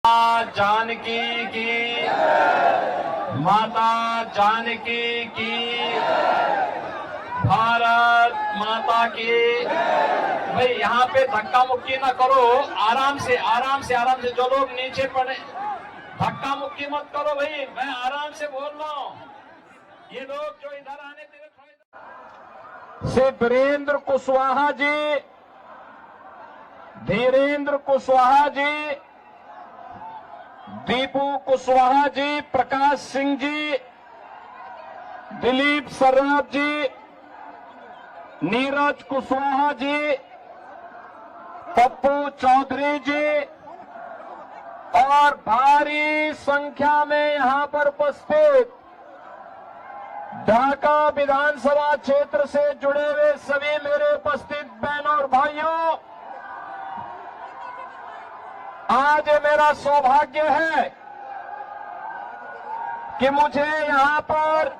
जानकी की, माता जानकी की, भारत माता की। भाई यहाँ पे धक्का मुक्की ना करो, आराम से आराम से आराम से। जो लोग नीचे पड़े धक्का मुक्की मत करो भाई, मैं आराम से बोल रहा हूँ। ये लोग जो इधर आने से वीरेंद्र कुशवाहा जी, धीरेन्द्र कुशवाहा जी, दीपू कुशवाहा जी, प्रकाश सिंह जी, दिलीप सर्राफ जी, नीरज कुशवाहा जी, पप्पू चौधरी जी और भारी संख्या में यहां पर उपस्थित ढाका विधानसभा क्षेत्र से जुड़े हुए सभी मेरे उपस्थित बहनों और भाइयों, आज मेरा सौभाग्य है कि मुझे यहां पर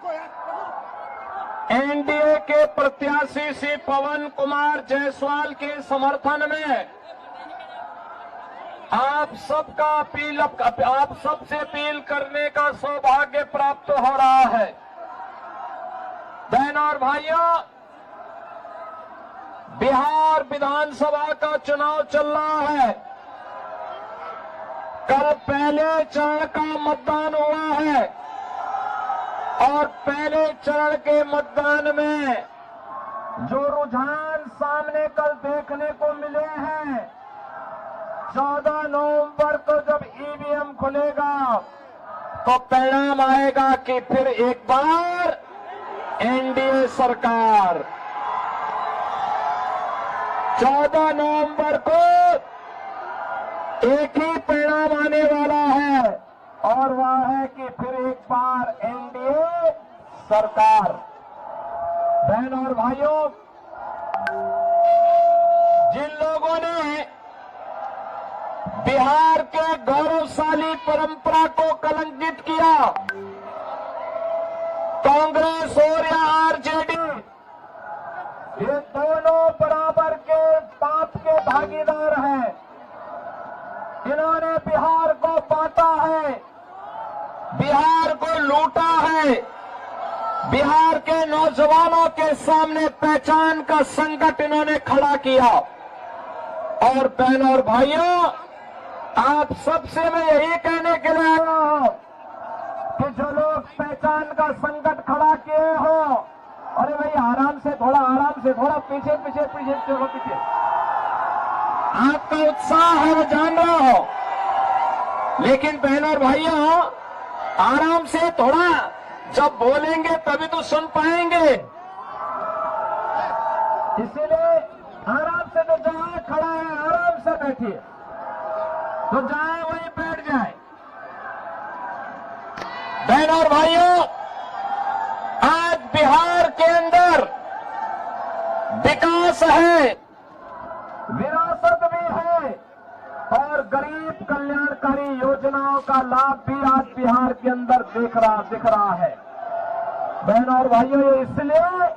एनडीए के प्रत्याशी श्री पवन कुमार जायसवाल के समर्थन में आप सबसे अपील करने का सौभाग्य प्राप्त हो रहा है। बहनों और भाइयों, बिहार विधानसभा का चुनाव चल रहा है। कल पहले चरण का मतदान हुआ है और पहले चरण के मतदान में जो रुझान सामने कल देखने को मिले हैं, 14 नवंबर को जब ईवीएम खुलेगा तो परिणाम आएगा कि फिर एक बार एनडीए सरकार। 14 नवंबर को एक ही परिणाम आने वाला है और वह है कि फिर एक बार एनडीए सरकार। बहनों और भाइयों, जिन लोगों ने बिहार के गौरवशाली परंपरा को कलंकित किया, कांग्रेस और या आरजेडी, ये दोनों बराबर के पाप के भागीदार हैं। इन्होंने बिहार को बांटा है, बिहार को लूटा है, बिहार के नौजवानों के सामने पहचान का संकट इन्होंने खड़ा किया। और बहनों और भाइयों, आप सबसे मैं यही कहने के लिए आया हूं कि जो लोग पहचान का संकट खड़ा किए हो, अरे भाई आराम से थोड़ा पीछे पीछे पीछे चलो पीछे। आपका उत्साह है मैं जान रहा हूं, लेकिन बहनों और भाइयों आराम से थोड़ा, जब बोलेंगे तभी तो सुन पाएंगे। इसीलिए आराम से, तो जहां खड़ा है आराम से बैठिए, तो जाए वहीं बैठ जाए। बहनों और भाइयों, आज बिहार के अंदर विकास है, विरासत भी है और गरीब कल्याणकारी योजनाओं का लाभ भी आज बिहार के अंदर दिख रहा है। बहनों और भाइयों, ये इसलिए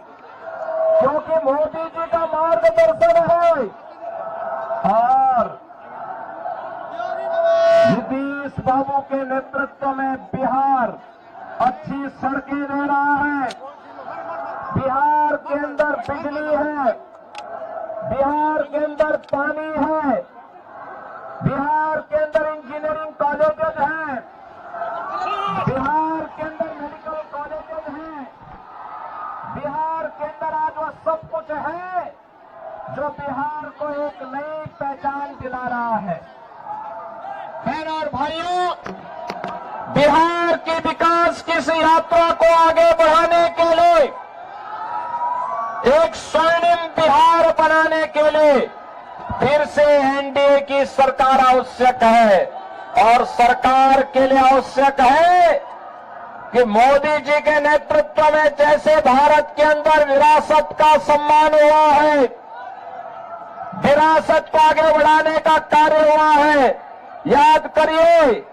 क्योंकि मोदी जी का मार्गदर्शन है और नीतीश बाबू के नेतृत्व में बिहार अच्छी सड़कें दे रहा है, बिहार के अंदर बिजली है, बिहार के अंदर पानी है, बिहार के अंदर इंजीनियरिंग कॉलेजेस हैं, बिहार के अंदर मेडिकल कॉलेजेस हैं, बिहार के अंदर आज वह सब कुछ है जो बिहार को एक नई पहचान दिला रहा है। बहनों और भाइयों, बिहार की विकास की इस यात्रा को आगे बढ़ाने के लिए, एक स्वर्णिम बिहार बनाने के लिए फिर से एनडीए की सरकार आवश्यक है। और सरकार के लिए आवश्यक है कि मोदी जी के नेतृत्व में जैसे भारत के अंदर विरासत का सम्मान हुआ है, विरासत को आगे बढ़ाने का कार्य हुआ है। याद करिए,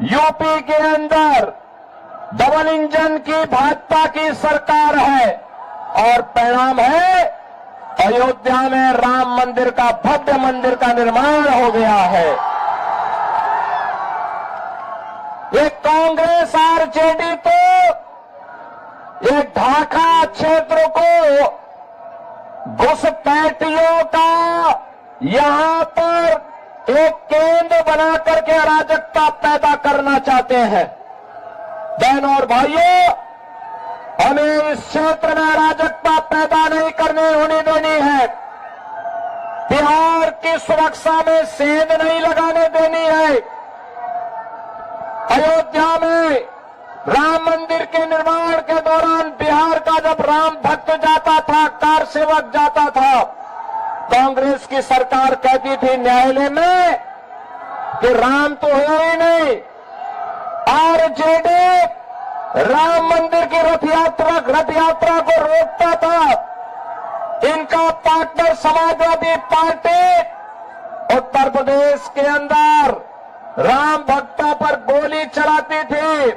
यूपी के अंदर डबल इंजन की भाजपा की सरकार है और परिणाम है अयोध्या में राम मंदिर का, भव्य मंदिर का निर्माण हो गया है। ये कांग्रेस आरजेडी तो ये ढाका क्षेत्र को घुसपैठियों का यहां पर एक केंद्र बना करके अराजकता पैदा करना चाहते हैं। बहनों और भाइयों, हमें इस क्षेत्र में अराजकता पैदा नहीं होने देनी है। बिहार की सुरक्षा में सेंध नहीं लगाने देनी है। अयोध्या में राम मंदिर के निर्माण के दौरान बिहार का जब राम भक्त जाता था, कार सेवक जाता था, कांग्रेस की सरकार कहती थी न्यायालय में कि राम तो है ही नहीं। आरजेडी राम मंदिर की रथ यात्रा को रोकता था। इनका पार्टनर समाजवादी पार्टी उत्तर प्रदेश के अंदर राम भक्तों पर गोली चलाती थी,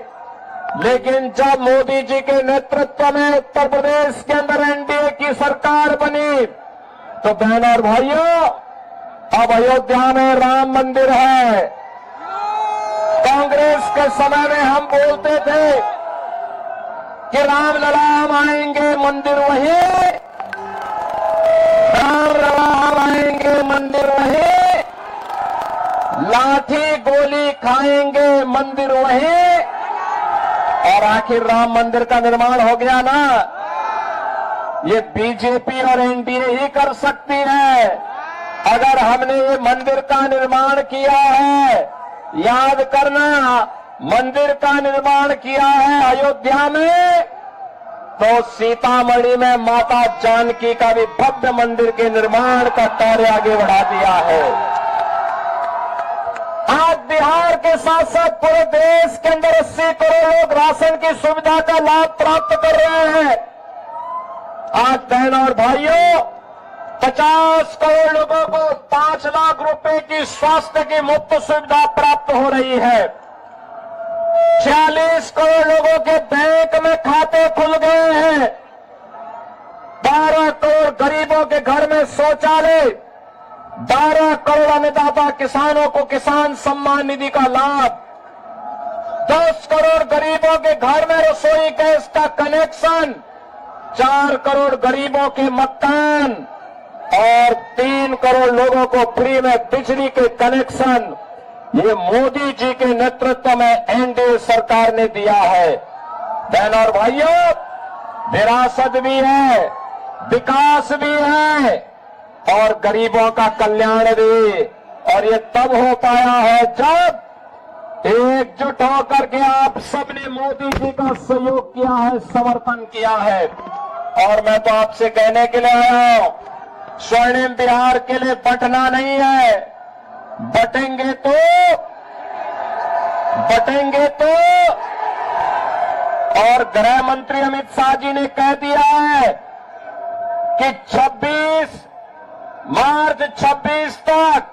लेकिन जब मोदी जी के नेतृत्व में उत्तर प्रदेश के अंदर एनडीए की सरकार बनी तो बहनों और भाइयों, अब अयोध्या में राम मंदिर है। कांग्रेस के समय में हम बोलते थे कि राम लला हम आएंगे मंदिर वहीं, राम लला हम आएंगे मंदिर वहीं, लाठी गोली खाएंगे मंदिर वहीं, और आखिर राम मंदिर का निर्माण हो गया ना। ये बीजेपी और एनडीए ही कर सकती है। अगर हमने ये मंदिर का निर्माण किया है, याद करना, मंदिर का निर्माण किया है अयोध्या में, तो सीतामढ़ी में माता जानकी का भी भव्य मंदिर के निर्माण का कार्य आगे बढ़ा दिया है। आज बिहार के साथ साथ पूरे देश के अंदर 80 करोड़ लोग राशन की सुविधा का लाभ प्राप्त कर रहे हैं। आज बहनों और भाइयों, 50 करोड़ लोगों को 5 लाख रुपए की स्वास्थ्य की मुफ्त सुविधा प्राप्त हो रही है। 46 करोड़ लोगों के बैंक में खाते खुल गए हैं। 12 करोड़ गरीबों के घर में शौचालय, 12 करोड़ अन्नदाता किसानों को किसान सम्मान निधि का लाभ, 10 करोड़ गरीबों के घर में रसोई गैस का कनेक्शन, 4 करोड़ गरीबों के मकान और 3 करोड़ लोगों को फ्री में बिजली के कनेक्शन, ये मोदी जी के नेतृत्व में एनडीए सरकार ने दिया है। बहनों और भाइयों, विरासत भी है, विकास भी है और गरीबों का कल्याण भी। और ये तब हो पाया है जब एकजुट होकर के आप सबने मोदी जी का सहयोग किया है, समर्थन किया है। और मैं तो आपसे कहने के लिए आया हूं, स्वर्णिम बिहार के लिए बंटना नहीं है, बटेंगे तो और गृह मंत्री अमित शाह जी ने कह दिया है कि 26 मार्च तक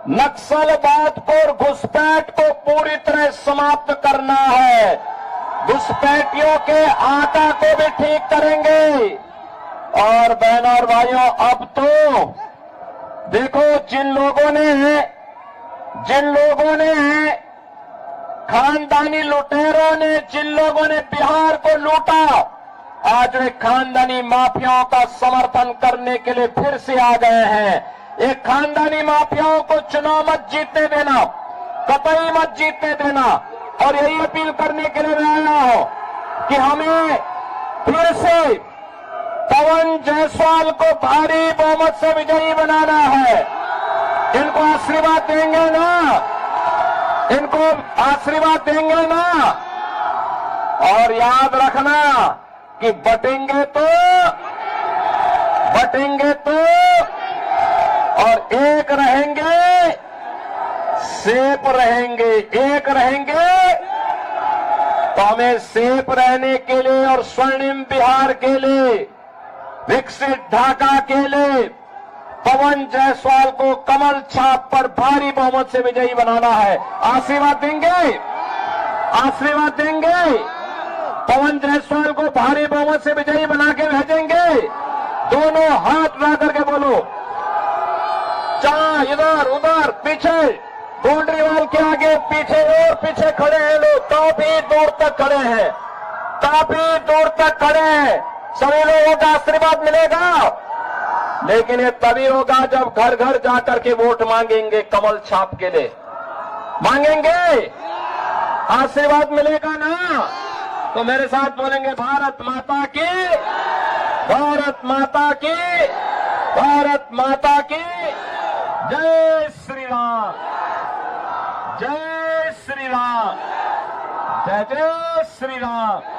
नक्सलवाद को और घुसपैठ को पूरी तरह समाप्त करना है। घुसपैठियों के आटा को भी ठीक करेंगे। और बहनों और भाइयों, अब तो देखो, जिन लोगों ने खानदानी लुटेरों ने, जिन लोगों ने बिहार को लूटा, आज वे खानदानी माफियाओं का समर्थन करने के लिए फिर से आ गए हैं। एक खानदानी माफियाओं को चुनाव मत जीतने देना, कतई मत जीतने देना। और यही अपील करने के लिए मैं आया हूं कि हमें फिर से पवन जायसवाल को भारी बहुमत से विजयी बनाना है। इनको आशीर्वाद देंगे ना? इनको आशीर्वाद देंगे ना? और याद रखना कि बटेंगे तो और एक रहेंगे, सेफ रहेंगे। एक रहेंगे तो हमें सेफ रहने के लिए और स्वर्णिम बिहार के लिए, विकसित ढाका के लिए पवन जायसवाल को कमल छाप पर भारी बहुमत से विजयी बनाना है। आशीर्वाद देंगे? आशीर्वाद देंगे? पवन जायसवाल को भारी बहुमत से विजयी बना के भेजेंगे। दोनों हाथ ला करके बोलो, चाहे इधर उधर पीछे, बाउंड्रीवाल के आगे पीछे और पीछे खड़े हैं लोग, काफी दूर तक खड़े हैं, काफी दूर तक खड़े हैं। सभी लोगों का आशीर्वाद मिलेगा, लेकिन ये तभी होगा जब घर घर जाकर के वोट मांगेंगे, कमल छाप के लिए मांगेंगे, आशीर्वाद मिलेगा ना। तो मेरे साथ बोलेंगे भारत माता की, भारत माता की, भारत माता की जय श्री राम, जय श्री राम, जय जय श्री राम।